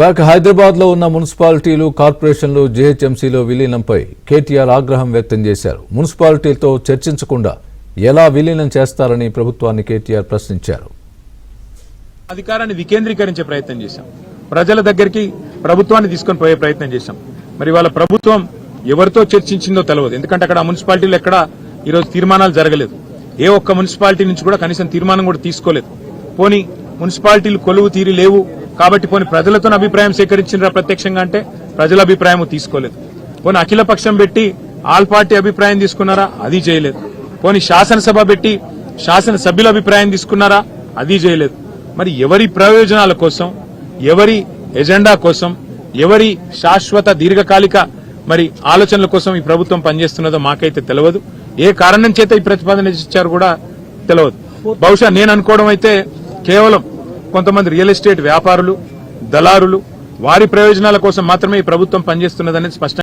హైదరాబాద్ లో ఉన్న మున్సిపాలిటీలు కార్పొరేషన్లు జీహెచ్ఎంసీలో విలీనంపై కేటీఆర్ ఆగ్రహం వ్యక్తం చేశారు. మున్సిపాలిటీలతో చర్చించకుండా ఎలా విలీనం చేస్తారని ప్రభుత్వాన్ని కేటీఆర్ ప్రశ్నించారు. అధికారాన్ని వికేంద్రీకరించే ప్రయత్నం చేశాం. ప్రజల దగ్గరికి ప్రభుత్వాన్ని తీసుకొని పోయే ప్రయత్నం చేశాం. మరి వాళ్ళ ప్రభుత్వం ఎవరితో చర్చించిందో తెలియదు. ఎందుకంటే అక్కడ మున్సిపాలిటీలు ఎక్కడ ఈరోజు తీర్మానాలు జరగలేదు. ఏ ఒక్క మున్సిపాలిటీ నుంచి కూడా కనీసం తీర్మానం కూడా తీసుకోలేదు. పోనీ మున్సిపాలిటీలు కొలువు తీరి లేవు కాబట్టి పోనీ ప్రజలతో అభిప్రాయం సేకరించినరా ప్రత్యక్షంగా అంటే ప్రజల అభిప్రాయం తీసుకోలేదు. పోనీ అఖిల పక్షం పెట్టి ఆల్ పార్టీ అభిప్రాయం తీసుకున్నారా? అది చేయలేదు. పోనీ శాసనసభ పెట్టి శాసనసభ్యుల అభిప్రాయం తీసుకున్నారా? అది చేయలేదు. మరి ఎవరి ప్రయోజనాల కోసం, ఎవరి ఎజెండా కోసం, ఎవరి శాశ్వత దీర్ఘకాలిక మరి ఆలోచనల కోసం ఈ ప్రభుత్వం పనిచేస్తున్నదో మాకైతే తెలియదు. ఏ కారణం చేత ఈ ప్రతిపాదన ఇచ్చారు కూడా తెలియదు. బహుశా నేను అనుకోవడం అయితే కేవలం కొంతమంది రియల్ ఎస్టేట్ వ్యాపారులు, దళారులు వారి ప్రయోజనాల కోసం మాత్రమే ఈ ప్రభుత్వం పనిచేస్తున్నదనేది స్పష్టంగా